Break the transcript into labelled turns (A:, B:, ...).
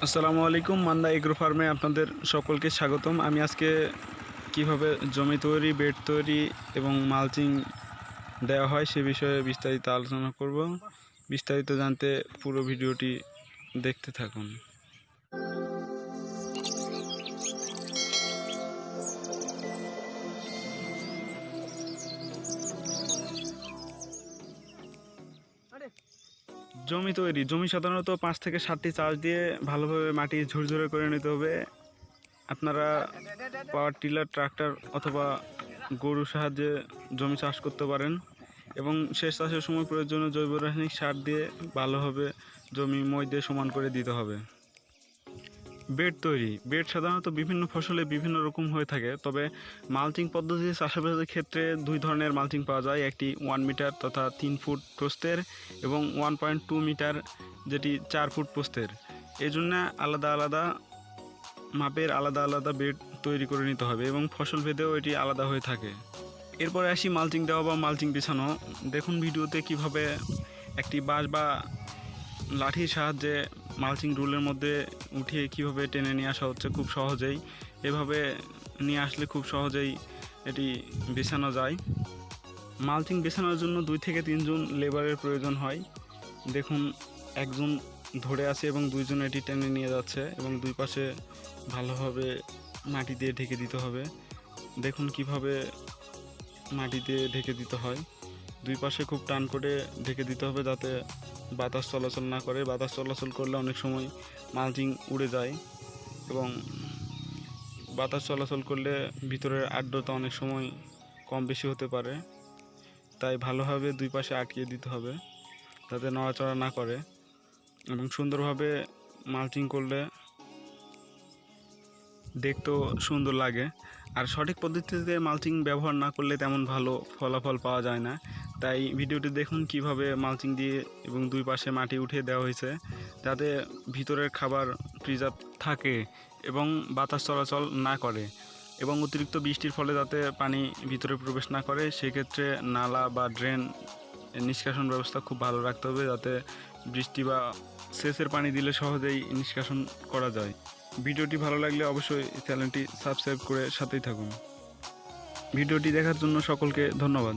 A: আসসালামু আলাইকুম। মান্দা এগ্রো ফার্মে আপনাদের সকলকে স্বাগতম। আমি আজকে কিভাবে জমি তৈরি, বেড তৈরি এবং মালচিং দেওয়া হয় সে বিষয়ে বিস্তারিত আলোচনা করব। বিস্তারিত জানতে পুরো ভিডিওটি দেখতে থাকুন। জমি তৈরি, জমি সাধারণত 5 থেকে 7টি চাষ দিয়ে ভালোভাবে মাটি ঝুরঝুরে করে নিতে হবে। আপনারা পাওয়ার টিলার, ট্রাক্টর অথবা গরুর সাহায্যে জমি চাষ করতে পারেন এবং শেষ চাষের সময় প্রয়োজনীয় জৈব রাসায়নিক সার দিয়ে ভালোভাবে জমি মই দিয়ে সমান করে দিতে হবে। বেড তৈরি, বেড সাধারণত বিভিন্ন ফসলে বিভিন্ন রকম হয়ে থাকে, তবে মালচিং পদ্ধতিতে চাষাবাদের ক্ষেত্রে দুই ধরনের মালচিং পাওয়া যায়। একটি 1 মিটার তথা 3 ফুট প্রস্থের এবং 1.2 মিটার যেটি 4 ফুট প্রস্থের। এই জন্য আলাদা আলাদা মাপের আলাদা আলাদা বেড তৈরি করে নিতে হবে এবং ফসল ভেদেও এটি আলাদা হয়ে থাকে। এরপরে আসি মালচিং দেওয়া বা মালচিং বিছানো। দেখুন ভিডিওতে কিভাবে একটি বাঁশ বা লাঠির সাহায্যে মালচিং রুলের মধ্যে উঠিয়ে কিভাবে টেনে নিয়ে আসা হচ্ছে খুব সহজেই। এভাবে নিয়ে আসলে খুব সহজেই এটি বিছানো যায়। মালচিং বিছানোর জন্য 2 থেকে 3 জন লেবারের প্রয়োজন হয়। দেখুন একজন ধরে আছে এবং 2 জন এটি টেনে নিয়ে যাচ্ছে এবং দুই পাশে ভালোভাবে মাটি দিয়ে ঢেকে দিতে হবে। দেখুন কিভাবে মাটি দিয়ে ঢেকে দিতে হয়। দুই পাশে খুব টান করে ঢেকে দিতে হবে যাতে বাতাস চলাচল না করে। বাতাস চলাচল করলে অনেক সময় মালচিং উড়ে যায় এবং বাতাস চলাচল করলে ভিতরের আর্দ্রতা অনেক সময় কম বেশি হতে পারে। তাই ভালোভাবে দুই পাশে আটকিয়ে দিতে হবে যাতে নড়াচড়া না করে এবং সুন্দরভাবে মালচিং করলে দেখতেও সুন্দর লাগে। আর সঠিক পদ্ধতিতে মালচিং ব্যবহার না করলে তেমন ভালো ফলাফল পাওয়া যায় না। তাই ভিডিওটি দেখুন কিভাবে মালচিং দিয়ে এবং দুই পাশে মাটি উঠিয়ে দেওয়া হয়েছে যাতে ভিতরের খাবার প্রিজার্ভ থাকে এবং বাতাস চলাচল না করে এবং অতিরিক্ত বৃষ্টির ফলে যাতে পানি ভিতরে প্রবেশ না করে। সেক্ষেত্রে নালা বা ড্রেন নিষ্কাশন ব্যবস্থা খুব ভালো রাখতে হবে যাতে বৃষ্টি বা সেচের পানি দিলে সহজেই নিষ্কাশন করা যায়। ভিডিওটি ভালো লাগলে অবশ্যই চ্যানেলটি সাবস্ক্রাইব করে সাথেই থাকুন। ভিডিওটি দেখার জন্য সকলকে ধন্যবাদ।